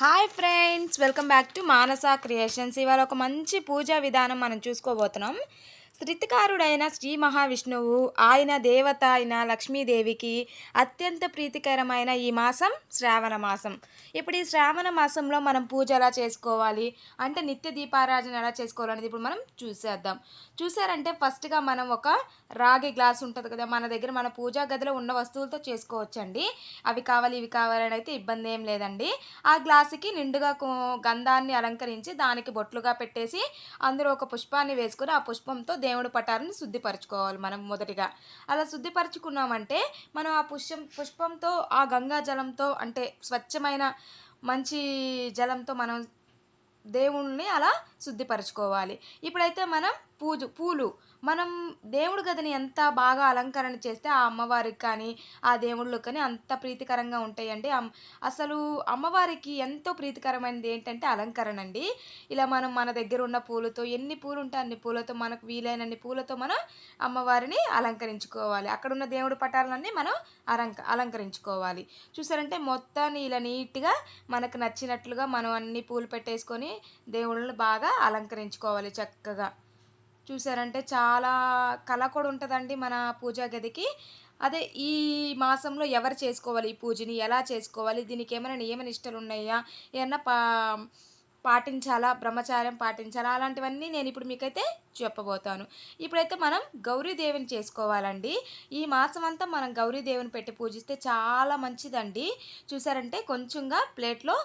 Hi friends, welcome back to Manasa creations. ఇవాళ ఒక మంచి పూజా విధానం మనం చూసుకోబోతున్నాం. శ్రుతికారుడైన శ్రీ మహావిష్ణువు, ఆయన దేవత అయిన లక్ష్మీదేవికి అత్యంత ప్రీతికరమైన ఈ మాసం శ్రావణ మాసం. ఇప్పుడు ఈ శ్రావణ మాసంలో మనం పూజ ఎలా చేసుకోవాలి అంటే నిత్య దీపారాధన ఎలా చేసుకోవాలనేది ఇప్పుడు మనం చూసేద్దాం. చూసారంటే ఫస్ట్గా మనం ఒక రాగి గ్లాస్ ఉంటుంది కదా, మన దగ్గర మన పూజా గదిలో ఉన్న వస్తువులతో చేసుకోవచ్చండి. అవి కావాలి ఇవి కావాలని అయితే ఇబ్బంది ఏం లేదండి. ఆ గ్లాసుకి నిండుగా గంధాన్ని అలంకరించి దానికి బొట్లుగా పెట్టేసి అందులో ఒక పుష్పాన్ని వేసుకొని ఆ పుష్పంతో దేవుడి పటాలను శుద్ధిపరచుకోవాలి మనం మొదటిగా. అలా శుద్ధిపరచుకున్నామంటే మనం ఆ పుష్పంతో ఆ గంగా జలంతో అంటే స్వచ్ఛమైన మంచి జలంతో మనం దేవుణ్ణి అలా శుద్ధిపరచుకోవాలి. ఇప్పుడైతే మనం పూలు మనం దేవుడి గదిని ఎంత బాగా అలంకరణ చేస్తే ఆ అమ్మవారికి కానీ ఆ దేవుళ్ళకి కానీ అంత ప్రీతికరంగా ఉంటాయండి. అసలు అమ్మవారికి ఎంతో ప్రీతికరమైనది ఏంటంటే అలంకరణ అండి. ఇలా మనం మన దగ్గర ఉన్న పూలతో ఎన్ని పూలు ఉంటే అన్ని పూలతో మనకు వీలైనన్ని పూలతో మనం అమ్మవారిని అలంకరించుకోవాలి. అక్కడున్న దేవుడి పటాలన్నీ మనం అలంకరించుకోవాలి. చూసారంటే మొత్తాన్ని ఇలా నీట్గా మనకు నచ్చినట్లుగా మనం అన్ని పూలు పెట్టేసుకొని దేవుళ్ళని బాగా అలంకరించుకోవాలి చక్కగా. చూసారంటే చాలా కళ కూడా ఉంటుందండి మన పూజా గదికి. అదే ఈ మాసంలో ఎవరు చేసుకోవాలి ఈ పూజని, ఎలా చేసుకోవాలి, దీనికి ఏమైనా నియమ నిష్టలు ఉన్నాయా, ఏమన్నా పాటించాలా, బ్రహ్మచార్యం పాటించాలా, అలాంటివన్నీ నేను ఇప్పుడు మీకైతే చెప్పబోతాను. ఇప్పుడైతే మనం గౌరీదేవిని చేసుకోవాలండి. ఈ మాసం అంతా మనం గౌరీదేవిని పెట్టి పూజిస్తే చాలా మంచిదండి. చూసారంటే కొంచెంగా ప్లేట్లో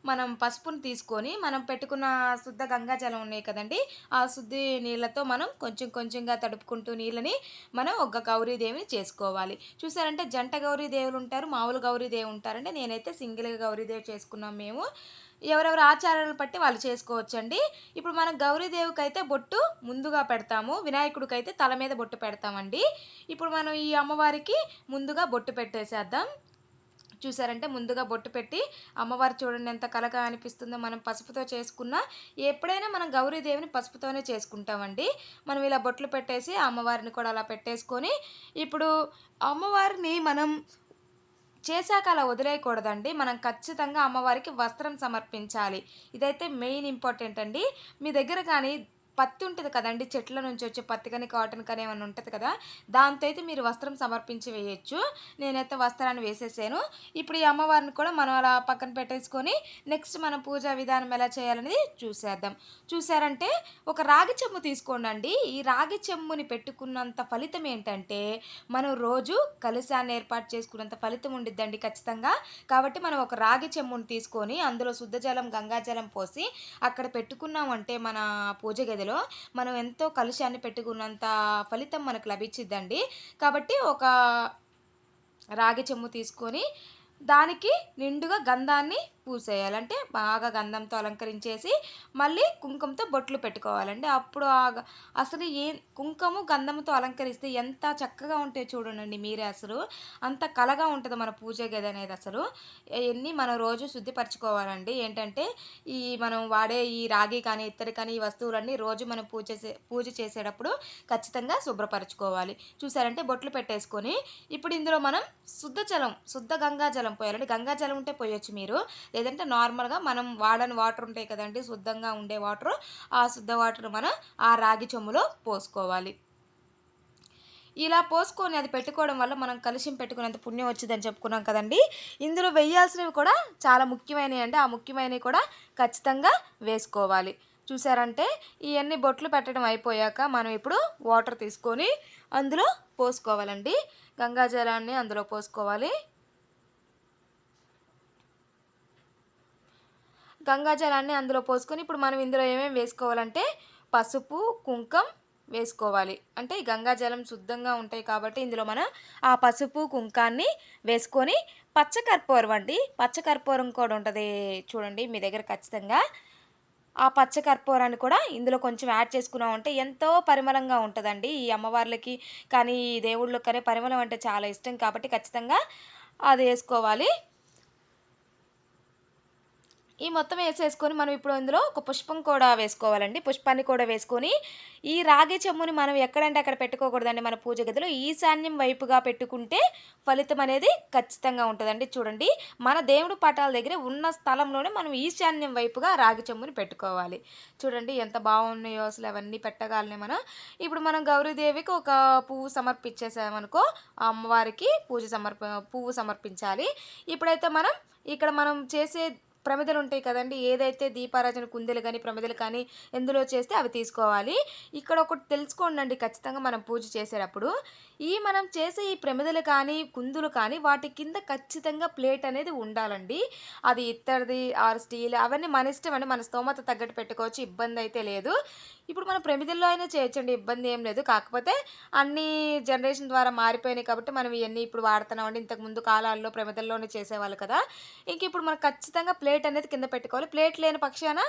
మనం పసుపుని తీసుకొని మనం పెట్టుకున్న శుద్ధ గంగా జలం ఉన్నాయి కదండి, ఆ శుద్ధి నీళ్ళతో మనం కొంచెం కొంచెంగా తడుపుకుంటూ నీళ్ళని మనం ఒక గౌరీదేవిని చేసుకోవాలి. చూసారంటే జంట గౌరీదేవులు ఉంటారు, మామూలు గౌరీదేవి ఉంటారంటే నేనైతే సింగిల్గా గౌరీదేవి చేసుకున్నాం మేము. ఎవరెవరు ఆచారాలను బట్టి వాళ్ళు చేసుకోవచ్చండి. ఇప్పుడు మనం గౌరీదేవికి అయితే బొట్టు ముందుగా పెడతాము, వినాయకుడికి అయితే తల మీద బొట్టు పెడతామండి. ఇప్పుడు మనం ఈ అమ్మవారికి ముందుగా బొట్టు పెట్టేసేద్దాం. చూసారంటే ముందుగా బొట్టు పెట్టి అమ్మవారు చూడండి ఎంత కలగా అనిపిస్తుందో. మనం పసుపుతో చేసుకున్న ఎప్పుడైనా మనం గౌరీదేవిని పసుపుతోనే చేసుకుంటామండి. మనం ఇలా బొట్లు పెట్టేసి అమ్మవారిని కూడా అలా పెట్టేసుకొని ఇప్పుడు అమ్మవారిని మనం చేశాక అలా వదిలేయకూడదండి. మనం ఖచ్చితంగా అమ్మవారికి వస్త్రం సమర్పించాలి. ఇదైతే మెయిన్ ఇంపార్టెంట్ అండి. మీ దగ్గర కానీ పత్తి ఉంటుంది కదండి, చెట్ల నుంచి వచ్చే పత్తి కానీ కాటన్ కానీ ఏమైనా ఉంటుంది కదా, దాంతో అయితే మీరు వస్త్రం సమర్పించి వేయచ్చు. నేనైతే వస్త్రాన్ని వేసేసాను. ఇప్పుడు ఈ అమ్మవారిని కూడా మనం అలా పక్కన పెట్టేసుకొని నెక్స్ట్ మనం పూజా విధానం ఎలా చేయాలనేది చూసేద్దాం. చూసారంటే ఒక రాగి చెంబు తీసుకోండి. ఈ రాగి చెంబుని పెట్టుకున్నంత ఫలితం ఏంటంటే మనం రోజు కలశాన్ని ఏర్పాటు చేసుకున్నంత ఫలితం ఉండిద్దండి ఖచ్చితంగా. కాబట్టి మనం ఒక రాగి చెంబుని తీసుకొని అందులో శుద్ధ జలం గంగాజలం పోసి అక్కడ పెట్టుకున్నామంటే మన పూజ గదిలో మనం ఎంతో కలశాన్ని పెట్టుకున్నంత ఫలితం మనకు లభించిద్దండి. కాబట్టి ఒక రాగి చెంబు తీసుకొని దానికి నిండుగా గంధాన్ని పూసేయాలంటే బాగా గంధంతో అలంకరించేసి మళ్ళీ కుంకుమతో బొట్లు పెట్టుకోవాలండి. అప్పుడు అసలు కుంకుమ గంధంతో అలంకరిస్తే ఎంత చక్కగా ఉంటాయో చూడండి మీరే. అసలు అంత కళగా ఉంటుంది మన పూజ గది అనేది. అసలు ఇవన్నీ మనం రోజు శుద్ధిపరచుకోవాలండి. ఏంటంటే ఈ మనం వాడే ఈ రాగి కానీ ఇత్తడి కానీ ఈ వస్తువులన్నీ రోజు మనం పూజ చేసేటప్పుడు ఖచ్చితంగా శుభ్రపరచుకోవాలి. చూసారంటే బొట్లు పెట్టేసుకొని ఇప్పుడు ఇందులో మనం శుద్ధ గంగాజలం పోయాలండి. గంగాజలం ఉంటే పోయొచ్చు మీరు, లేదంటే నార్మల్గా మనం వాడని వాటర్ ఉంటాయి కదండి, శుద్ధంగా ఉండే వాటర్, ఆ శుద్ధ వాటర్ మనం ఆ రాగి చెంబులో పోసుకోవాలి. ఇలా పోసుకొని అది పెట్టుకోవడం వల్ల మనం కలుషం పెట్టుకునేంత పుణ్యం వచ్చిందని చెప్పుకున్నాం కదండి. ఇందులో వేయాల్సినవి కూడా చాలా ముఖ్యమైనవి అండి. ఆ ముఖ్యమైనవి కూడా ఖచ్చితంగా వేసుకోవాలి. చూసారంటే ఇవన్నీ బొట్లు పెట్టడం అయిపోయాక మనం ఇప్పుడు వాటర్ తీసుకొని అందులో పోసుకోవాలండి. గంగాజలాన్ని అందులో పోసుకోవాలి. గంగాజలాన్ని అందులో పోసుకొని ఇప్పుడు మనం ఇందులో ఏమేమి వేసుకోవాలంటే పసుపు కుంకం వేసుకోవాలి. అంటే ఈ గంగాజలం శుద్ధంగా ఉంటాయి కాబట్టి ఇందులో మనం ఆ పసుపు కుంకాన్ని వేసుకొని పచ్చకర్పూరం అండి, పచ్చకర్పూరం కూడా ఉంటుంది చూడండి మీ దగ్గర ఖచ్చితంగా. ఆ పచ్చకర్పూరాన్ని కూడా ఇందులో కొంచెం యాడ్ చేసుకున్నామంటే ఎంతో పరిమళంగా ఉంటుందండి. ఈ అమ్మవార్లకి కానీ ఈ దేవుళ్ళకి కానీ పరిమళం అంటే చాలా ఇష్టం కాబట్టి ఖచ్చితంగా అది వేసుకోవాలి. ఈ మొత్తం ఏసేసుకొని మనం ఇప్పుడు ఇందులో ఒక పుష్పం కూడా వేసుకోవాలండి. పుష్పాన్ని కూడా వేసుకొని, ఈ రాగి చెంబుని మనం ఎక్కడంటే అక్కడ పెట్టుకోకూడదండి మన పూజ గదిలో. ఈశాన్యం వైపుగా పెట్టుకుంటే ఫలితం అనేది ఖచ్చితంగా ఉంటదండి. చూడండి, మన దేవుడి పటాల దగ్గర ఉన్న స్థలంలోనే మనం ఈశాన్యం వైపుగా రాగి చెంబుని పెట్టుకోవాలి. చూడండి ఎంత బాగున్నాయో అసలు అవన్నీ పెట్టగాలనే మనం. ఇప్పుడు మనం గౌరీదేవికి ఒక పువ్వు సమర్పించేసామనుకో, ఆ అమ్మవారికి పువ్వు సమర్పించాలి. ఇప్పుడైతే మనం చేసే ప్రమిదలుంటాయి కదండీ! ఏదైతే దీపారాజన కుందులు గానీ, ప్రమిదలు కానీ ఎందులో చేస్తే అవి తీసుకోవాలి. ఇక్కడ ఒకటి తెలుసుకోండండి ఖచ్చితంగా మనం పూజ చేసేటప్పుడు. మనం చేసే ఈ ప్రమిదలు కానీ, కుందులు కానీ వాటి కింద ఖచ్చితంగా ప్లేట్ అనేది ఉండాలండి. అది ఇత్తడిది ఆర్ స్టీల్ అవన్నీ మన ఇష్టం అండి. మన స్తోమత తగ్గట్టు పెట్టుకోవచ్చు. ఇబ్బందయితే లేదు. ఇప్పుడు మనం ప్రమిదల్లో అయినా చేయొచ్చండి. ఇబ్బంది ఏం లేదు. కాకపోతే అన్నీ జనరేషన్ ద్వారా మారిపోయినాయి కాబట్టి మనం ఇయన్నీ ఇప్పుడు వాడుతున్నామండి. ఇంతకుముందు కాలాల్లో ప్రమిదల్లోనే చేసేవాళ్ళు కదా! ఇప్పుడు మనం ఖచ్చితంగా ప్లేట్ అనేది కింద పెట్టుకోవాలి. ప్లేట్ లేని పక్షాన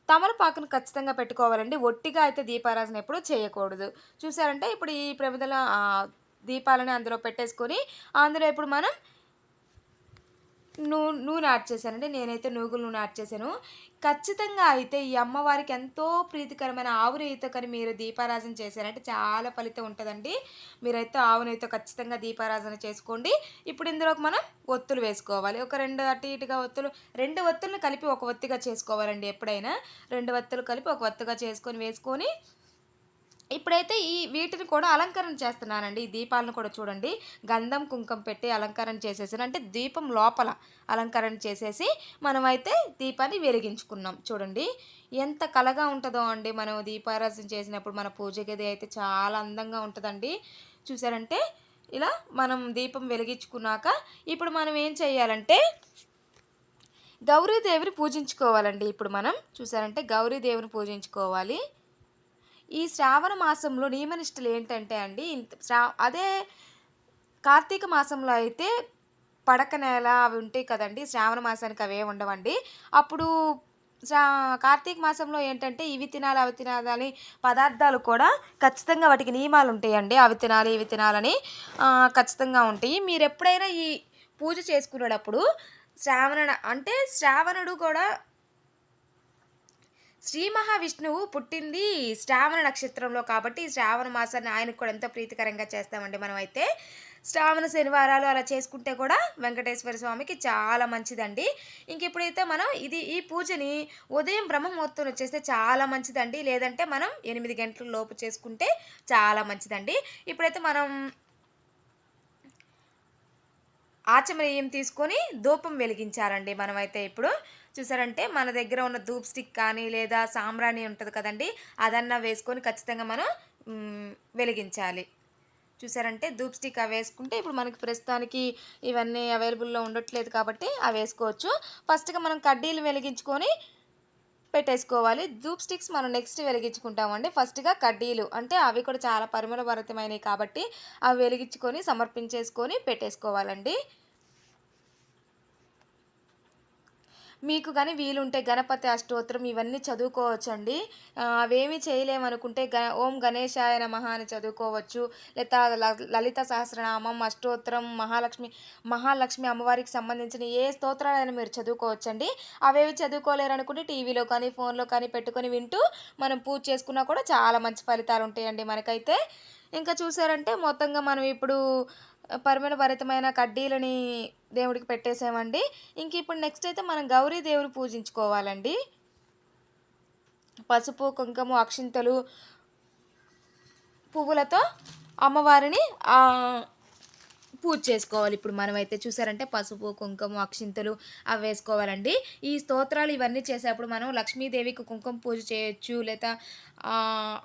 తమలపాకును ఖచ్చితంగా పెట్టుకోవాలండి. ఒట్టిగా అయితే దీపారాజన ఎప్పుడూ చేయకూడదు. చూసారంటే ఇప్పుడు ఈ ప్రమిదల దీపాలని అందులో పెట్టేసుకొని, అందులో ఇప్పుడు మనం నూనె యాడ్ చేశానండి. నేనైతే నూగుల నూనె యాడ్ చేశాను. ఖచ్చితంగా అయితే ఈ అమ్మవారికి ఎంతో ప్రీతికరమైన ఆవు నెయ్యితో కానీ మీరు దీపారాజన చేశారంటే చాలా ఫలితం ఉంటదండి. మీరైతే ఆవు నెయ్యితో ఖచ్చితంగా దీపారాజన చేసుకోండి. ఇప్పుడు ఇందులోకి మనం ఒత్తులు వేసుకోవాలి. ఒక 2 అటు ఇటుగా ఒత్తులు 2 ఒత్తులను కలిపి ఒక ఒత్తిగా చేసుకోవాలండి ఎప్పుడైనా. 2 ఒత్తులు కలిపి ఒక ఒత్తుగా వేసుకొని ఇప్పుడైతే వీటిని కూడా అలంకరణ చేస్తున్నానండి. ఈ దీపాలను కూడా చూడండి. గంధం, కుంకం పెట్టి అలంకరణ చేసేసాను. అంటే దీపం లోపల అలంకరణ చేసేసి మనమైతే దీపాన్ని వెలిగించుకున్నాం. చూడండి ఎంత కళగా ఉంటదో అండి మనం దీపారాజన చేసినప్పుడు మన పూజ గది అయితే చాలా అందంగా ఉంటదండి. చూసారంటే ఇలా మనం దీపం వెలిగించుకున్నాక ఇప్పుడు మనం ఏం చేయాలంటే గౌరీదేవిని పూజించుకోవాలండి. ఇప్పుడు మనం చూసారంటే గౌరీదేవిని పూజించుకోవాలి. ఈ శ్రావణ మాసంలో నియమనిష్టలు ఏంటంటే అండి అదే కార్తీక మాసంలో అయితే పడక నేల అవి ఉంటాయి కదండీ! శ్రావణ మాసానికి అవేమి ఉండవండి. అప్పుడు కార్తీక మాసంలో ఏంటంటే ఇవి తినాలి, అవి తినాలని పదార్థాలు కూడా ఖచ్చితంగా వాటికి నియమాలుంటాయండి. అవి తినాలి, ఇవి తినాలని ఖచ్చితంగా ఉంటాయి. మీరెప్పుడైనా ఈ పూజ చేసుకునేటప్పుడు శ్రావణుడు కూడా శ్రీ మహావిష్ణువు పుట్టింది శ్రావణ నక్షత్రంలో కాబట్టి శ్రావణ మాసాన్ని ఆయనకు కూడా ఎంతో ప్రీతికరంగా చేస్తామండి మనమైతే. శ్రావణ శనివారాలు అలా చేసుకుంటే కూడా వెంకటేశ్వర స్వామికి చాలా మంచిదండి. ఇప్పుడైతే మనం ఈ పూజని ఉదయం బ్రహ్మముహూర్తం వచ్చేస్తే చాలా మంచిదండి. లేదంటే మనం 8 గంటల లోపు చేసుకుంటే చాలా మంచిదండి. ఇప్పుడైతే మనం ఆచమనీయం తీసుకొని ధూపం వెలిగించాలండి మనమైతే ఇప్పుడు. చూసారంటే మన దగ్గర ఉన్న ధూప్ స్టిక్ కానీ లేదా సాంబ్రాణి ఉంటుంది కదండీ! అదన్నా వేసుకొని ఖచ్చితంగా మనం వెలిగించాలి. చూసారంటే ధూప్ స్టిక్ అవి వేసుకుంటే ఇప్పుడు మనకి ప్రస్తుతానికి ఇవన్నీ అవైలబుల్‌లో ఉండట్లేదు కాబట్టి అవి వేసుకోవచ్చు. ఫస్ట్‌గా మనం కడ్డీలు వెలిగించుకొని పెట్టేసుకోవాలి. ధూప్ స్టిక్స్ మనం నెక్స్ట్ వెలిగించుకుంటామండి. ఫస్ట్‌గా కడ్డీలు అంటే అవి కూడా చాలా పరిమళభరితమైనవి కాబట్టి అవి వెలిగించుకొని సమర్పించేసుకొని పెట్టేసుకోవాలండి. మీకు గాని వీలుంటే గణపతి అష్టోత్తరం ఇవన్నీ చదువుకోవచ్చండి. అవేమీ చేయలేమనుకుంటే ఓం గణేశాయ నమః అని చదువుకోవచ్చు. లేదా లలిత సహస్రనామం, అష్టోత్తరం, మహాలక్ష్మి అమ్మవారికి సంబంధించిన ఏ స్తోత్రాలైనా మీరు చదువుకోవచ్చండి. అవేవి చదువుకోలేరనుకుంటే టీవీలో కానీ, ఫోన్‌లో కానీ పెట్టుకొని వింటూ మనం పూజ చేసుకున్నా కూడా చాలా మంచి ఫలితాలుంటాయండి మనకైతే. ఇంకా చూసారంటే మొత్తంగా మనం ఇప్పుడు పరిమళభరితమైన కడ్డీలని దేవుడికి పెట్టేసామండి. ఇప్పుడు నెక్స్ట్ అయితే మనం గౌరీ దేవుని పూజించుకోవాలండి. పసుపు, కుంకుమ, అక్షింతలు, పువ్వులతో అమ్మవారిని పూజ చేసుకోవాలి. ఇప్పుడు మనమైతే చూసారంటే పసుపు, కుంకుమ, అక్షింతలు అవి వేసుకోవాలండి. ఈ స్తోత్రాలు ఇవన్నీ చేసేప్పుడు మనం లక్ష్మీదేవికి కుంకుమ పూజ చేయొచ్చు. లేదా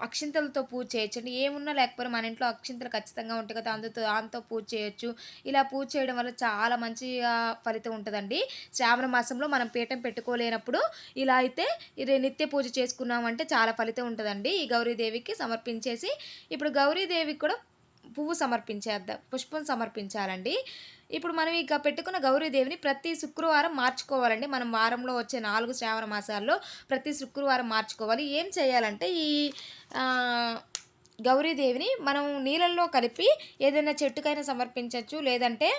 అక్షింతలతో పూజ చేయొచ్చండి. ఏమున్నా లేకపోయినా మన ఇంట్లో అక్షింతలు ఖచ్చితంగా ఉంటాయి కదా! దాంతో పూజ చేయొచ్చు. ఇలా పూజ చేయడం వల్ల చాలా మంచిగా ఫలితం ఉంటదండి. శ్రావణ మాసంలో మనం పీఠం పెట్టుకోలేనప్పుడు ఇలా అయితే నిత్య పూజ చేసుకున్నామంటే చాలా ఫలితం ఉంటదండి. ఈ గౌరీదేవికి సమర్పించేసి ఇప్పుడు గౌరీదేవికి కూడా పుష్పం సమర్పించాలండి. ఇప్పుడు మనం పెట్టుకున్న గౌరీదేవిని ప్రతి శుక్రవారం మార్చుకోవాలండి. మనం వారంలో వచ్చే 4 శ్రావణ మాసాల్లో ప్రతి శుక్రవారం మార్చుకోవాలి. ఏం చేయాలంటే గౌరీదేవిని మనం నీళ్ళల్లో కలిపి ఏదైనా చెట్టుకైనా సమర్పించొచ్చు. లేదంటే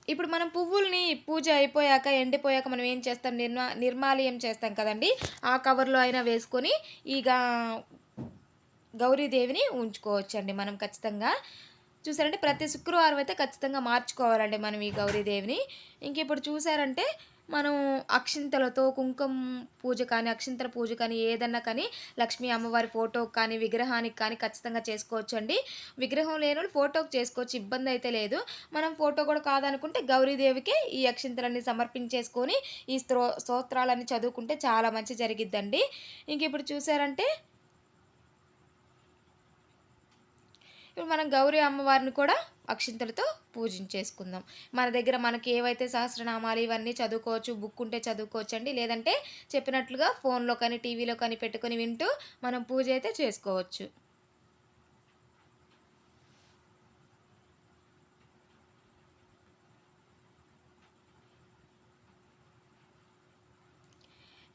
ఇప్పుడు మనం పువ్వుల్ని పూజ అయిపోయాక, ఎండిపోయాక మనం ఏం చేస్తాం నిర్మాల్యం చేస్తాం కదండీ! ఆ కవర్‌లో అయినా వేసుకొని ఈ గౌరీదేవిని ఉంచుకోవచ్చండి మనం ఖచ్చితంగా. చూసారంటే ప్రతి శుక్రవారం అయితే ఖచ్చితంగా మార్చుకోవాలండి మనం ఈ గౌరీదేవిని. ఇంకిప్పుడు చూసారంటే మనం అక్షింతలతో కుంకుమ పూజ కానీ, అక్షింతల పూజ కానీ ఏదన్నా కానీ లక్ష్మీ అమ్మవారి ఫోటోకి కానీ, విగ్రహానికి కానీ ఖచ్చితంగా చేసుకోవచ్చండి. విగ్రహం లేనోళ్ళు ఫోటోకి చేసుకోవచ్చు, ఇబ్బందయితే లేదు. మనం ఫోటో కూడా కాదనుకుంటే గౌరీదేవికే ఈ అక్షింతలన్నీ సమర్పించేసుకొని ఈ స్తోత్రాలన్నీ చదువుకుంటే చాలా మంచి జరిగిద్దండి. ఇంకిప్పుడు చూసారంటే ఇప్పుడు మనం గౌరీ అమ్మవారిని కూడా అక్షింతలతో పూజించేసుకుందాం. మన దగ్గర మనకి ఏవైతే సహస్రనామాలు ఇవన్నీ చదువుకోవచ్చు. బుక్ ఉంటే చదువుకోవచ్చండి. లేదంటే చెప్పినట్లుగా ఫోన్‌లో కానీ, టీవీలో కానీ పెట్టుకొని వింటూ మనం పూజ అయితే చేసుకోవచ్చు.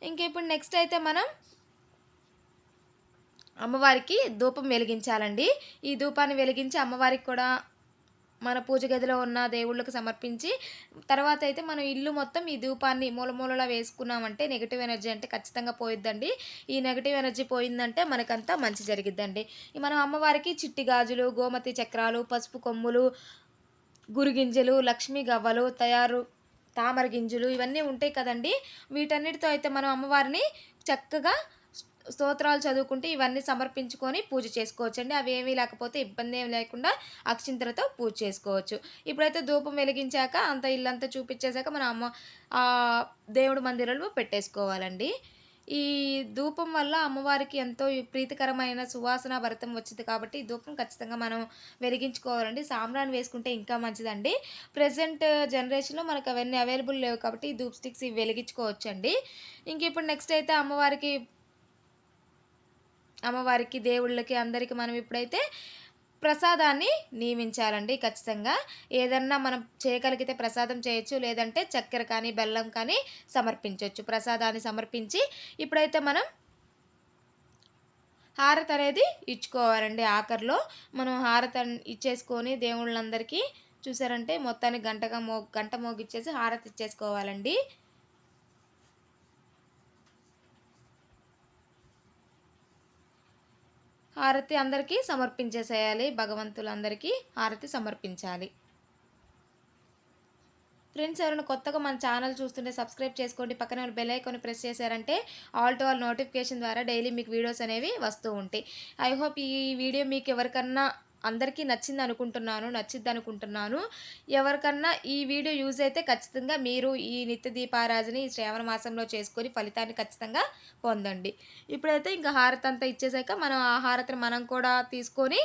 ఇంక ఇప్పుడు నెక్స్ట్ అయితే మనం అమ్మవారికి ధూపం వెలిగించాలండి. ఈ ధూపాన్ని వెలిగించి అమ్మవారికి కూడా మన పూజ గదిలో ఉన్న దేవుళ్ళకి సమర్పించి, తర్వాతయితే మనం ఇల్లు మొత్తం ఈ ధూపాన్ని మూల మూలలా వేసుకున్నామంటే నెగెటివ్ ఎనర్జీ అంటే ఖచ్చితంగా పోయిద్దండి. ఈ నెగెటివ్ ఎనర్జీ పోయిందంటే మనకంతా మంచి జరిగిద్దండి. మనం అమ్మవారికి చిట్టి గాజులు, గోమతి చక్రాలు, పసుపు కొమ్ములు, గురిగింజలు, లక్ష్మీ గవ్వలు, తామర గింజలు ఇవన్నీ ఉంటాయి కదండీ! వీటన్నిటితో అయితే మనం అమ్మవారిని చక్కగా స్తోత్రాలు చదువుకుంటూ ఇవన్నీ సమర్పించుకొని పూజ చేసుకోవచ్చండి. అవేమీ లేకపోతే ఇబ్బందేం లేకుండా అక్షింతలతో పూజ చేసుకోవచ్చు. ఇప్పుడైతే ధూపం వెలిగించాక అంతా ఇల్లంతా చూపిచ్చేసాక మన దేవుడి మందిరంలో పెట్టేసుకోవాలండి. ఈ ధూపం వల్ల అమ్మవారికి ఎంతో ప్రీతికరమైన సువాసన భరితం వచ్చిద్ది కాబట్టి, ఈ ధూపం ఖచ్చితంగా మనం వెలిగించుకోవాలండి. సాంబ్రాణి వేసుకుంటే ఇంకా మంచిదండి. ప్రెజెంట్ జనరేషన్‌లో మనకు అవన్నీ అవైలబుల్ లేవు కాబట్టి, ఈ ధూప్ స్టిక్స్ ఇవి వెలిగించుకోవచ్చండి. ఇంకిప్పుడు నెక్స్ట్ అయితే అమ్మవారికి, దేవుళ్ళకి అందరికి మనం ఇప్పుడైతే ప్రసాదాన్ని నియమించాలండి ఖచ్చితంగా. ఏదన్నా మనం చేయగలిగితే ప్రసాదం చేయొచ్చు. లేదంటే చక్కెర కానీ, బెల్లం కానీ సమర్పించొచ్చు. ప్రసాదాన్ని సమర్పించి ఇప్పుడైతే మనం హారతనేది ఇచ్చుకోవాలండి ఆఖరిలో. మనం ఇచ్చేసుకొని దేవుళ్ళందరికీ చూసారంటే మొత్తానికి గంట మోగిచ్చేసి హారతి ఇచ్చేసుకోవాలండి. హారతి అందరికీ సమర్పించేసేయాలి. భగవంతులందరికీ హారతి సమర్పించాలి. ఫ్రెండ్స్ ఎవరైనా కొత్తగా మన ఛానల్ చూస్తుంటే సబ్స్క్రైబ్ చేసుకోండి. పక్కనే ఉన్న బెల్ ఐకాన్ ప్రెస్ చేశారంటే ఆల్ టు ఆల్ నోటిఫికేషన్ ద్వారా డైలీ మీకు వీడియోస్ అనేవి వస్తూ ఉంటాయి. ఐ హోప్ ఈ వీడియో మీకు ఎవరికన్నా అందరికీ నచ్చిద్దనుకుంటున్నాను. ఎవరికన్నా ఈ వీడియో యూజ్ అయితే ఖచ్చితంగా మీరు ఈ నిత్య దీపారాజనని ఈ శ్రావణ మాసంలో చేసుకొని ఫలితాన్ని ఖచ్చితంగా పొందండి. ఇప్పుడైతే ఇంకా హారతి అంతా ఇచ్చేసాక మనం ఆ హారతిని మనం కూడా తీసుకొని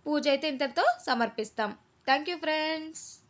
పూజ అయితే ఇంతటితో సమర్పిస్తాం. Thank you friends.